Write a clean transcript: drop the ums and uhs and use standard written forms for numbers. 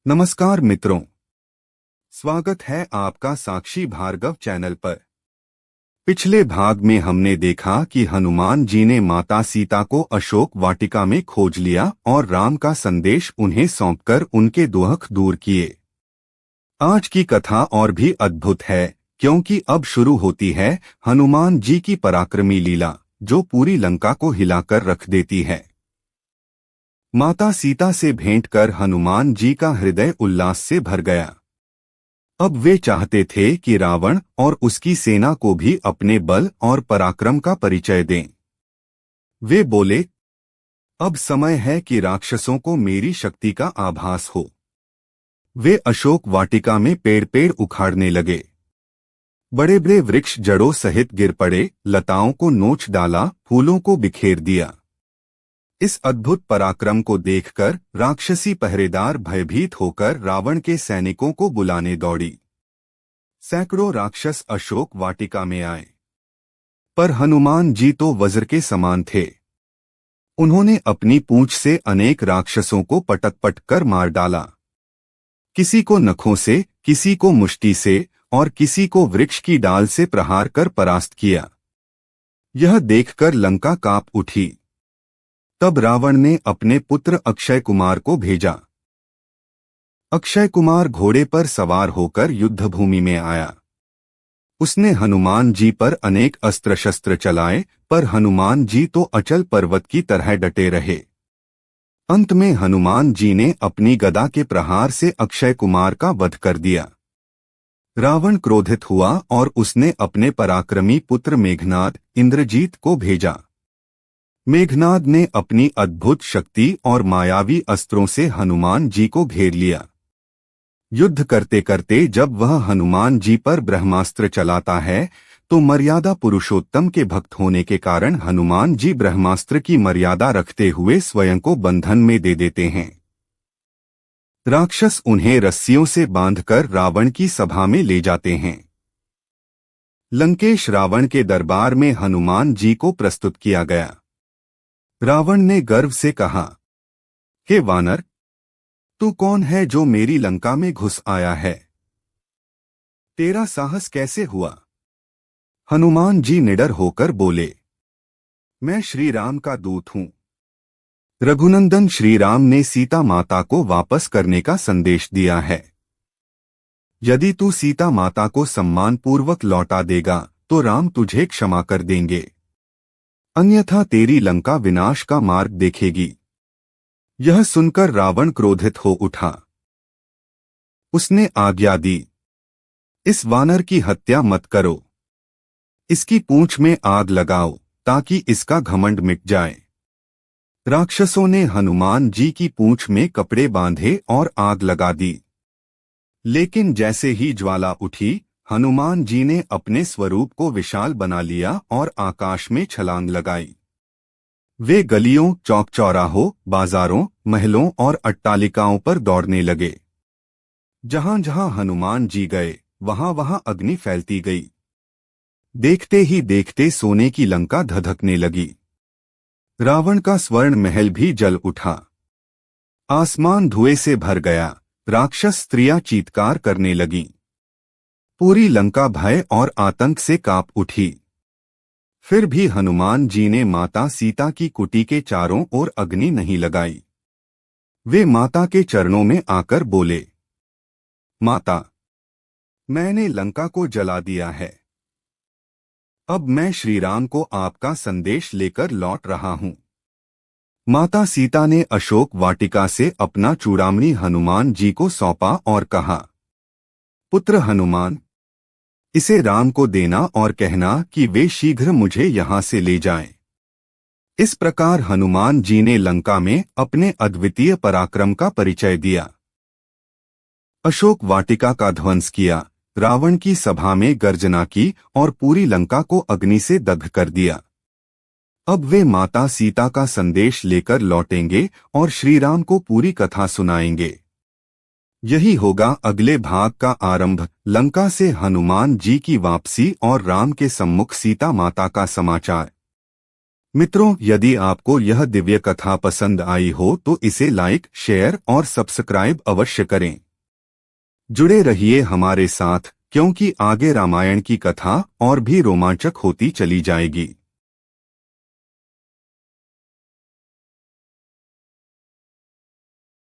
नमस्कार मित्रों, स्वागत है आपका साक्षी भार्गव चैनल पर। पिछले भाग में हमने देखा कि हनुमान जी ने माता सीता को अशोक वाटिका में खोज लिया और राम का संदेश उन्हें सौंपकर उनके दुख दूर किए। आज की कथा और भी अद्भुत है, क्योंकि अब शुरू होती है हनुमान जी की पराक्रमी लीला, जो पूरी लंका को हिलाकर रख देती है। माता सीता से भेंट कर हनुमान जी का हृदय उल्लास से भर गया। अब वे चाहते थे कि रावण और उसकी सेना को भी अपने बल और पराक्रम का परिचय दें। वे बोले, अब समय है कि राक्षसों को मेरी शक्ति का आभास हो। वे अशोक वाटिका में पेड़ पेड़ उखाड़ने लगे। बड़े बड़े वृक्ष जड़ों सहित गिर पड़े, लताओं को नोच डाला, फूलों को बिखेर दिया। इस अद्भुत पराक्रम को देखकर राक्षसी पहरेदार भयभीत होकर रावण के सैनिकों को बुलाने दौड़ी। सैकड़ों राक्षस अशोक वाटिका में आए, पर हनुमान जी तो वज्र के समान थे। उन्होंने अपनी पूंछ से अनेक राक्षसों को पटक पटक कर मार डाला। किसी को नखों से, किसी को मुष्टि से और किसी को वृक्ष की डाल से प्रहार कर परास्त किया। यह देखकर लंका कांप उठी। तब रावण ने अपने पुत्र अक्षय कुमार को भेजा। अक्षय कुमार घोड़े पर सवार होकर युद्धभूमि में आया। उसने हनुमान जी पर अनेक अस्त्र शस्त्र चलाए, पर हनुमान जी तो अचल पर्वत की तरह डटे रहे। अंत में हनुमान जी ने अपनी गदा के प्रहार से अक्षय कुमार का वध कर दिया। रावण क्रोधित हुआ और उसने अपने पराक्रमी पुत्र मेघनाद, इंद्रजीत को भेजा। मेघनाद ने अपनी अद्भुत शक्ति और मायावी अस्त्रों से हनुमान जी को घेर लिया। युद्ध करते करते जब वह हनुमान जी पर ब्रह्मास्त्र चलाता है, तो मर्यादा पुरुषोत्तम के भक्त होने के कारण हनुमान जी ब्रह्मास्त्र की मर्यादा रखते हुए स्वयं को बंधन में दे देते हैं। राक्षस उन्हें रस्सियों से बांधकर रावण की सभा में ले जाते हैं। लंकेश रावण के दरबार में हनुमान जी को प्रस्तुत किया गया। रावण ने गर्व से कहा, हे वानर, तू कौन है जो मेरी लंका में घुस आया है? तेरा साहस कैसे हुआ? हनुमान जी निडर होकर बोले, मैं श्री राम का दूत हूं। रघुनंदन श्री राम ने सीता माता को वापस करने का संदेश दिया है। यदि तू सीता माता को सम्मानपूर्वक लौटा देगा तो राम तुझे क्षमा कर देंगे, अन्यथा तेरी लंका विनाश का मार्ग देखेगी। यह सुनकर रावण क्रोधित हो उठा। उसने आज्ञा दी, इस वानर की हत्या मत करो। इसकी पूंछ में आग लगाओ ताकि इसका घमंड मिट जाए। राक्षसों ने हनुमान जी की पूंछ में कपड़े बांधे और आग लगा दी। लेकिन जैसे ही ज्वाला उठी, हनुमान जी ने अपने स्वरूप को विशाल बना लिया और आकाश में छलांग लगाई। वे गलियों, चौक चौराहों, बाजारों, महलों और अट्टालिकाओं पर दौड़ने लगे। जहां जहां हनुमान जी गए, वहां वहां अग्नि फैलती गई। देखते ही देखते सोने की लंका धधकने लगी। रावण का स्वर्ण महल भी जल उठा। आसमान धुएं से भर गया। राक्षस स्त्रियां चीत्कार करने लगीं। पूरी लंका भय और आतंक से कांप उठी। फिर भी हनुमान जी ने माता सीता की कुटी के चारों ओर अग्नि नहीं लगाई। वे माता के चरणों में आकर बोले, माता, मैंने लंका को जला दिया है। अब मैं श्री राम को आपका संदेश लेकर लौट रहा हूं। माता सीता ने अशोक वाटिका से अपना चूड़ामणि हनुमान जी को सौंपा और कहा, पुत्र हनुमान, इसे राम को देना और कहना कि वे शीघ्र मुझे यहां से ले जाएं। इस प्रकार हनुमान जी ने लंका में अपने अद्वितीय पराक्रम का परिचय दिया। अशोक वाटिका का ध्वंस किया, रावण की सभा में गर्जना की और पूरी लंका को अग्नि से दग्ध कर दिया। अब वे माता सीता का संदेश लेकर लौटेंगे और श्री राम को पूरी कथा सुनाएंगे। यही होगा अगले भाग का आरंभ, लंका से हनुमान जी की वापसी और राम के सम्मुख सीता माता का समाचार। मित्रों, यदि आपको यह दिव्य कथा पसंद आई हो तो इसे लाइक, शेयर और सब्सक्राइब अवश्य करें। जुड़े रहिए हमारे साथ, क्योंकि आगे रामायण की कथा और भी रोमांचक होती चली जाएगी।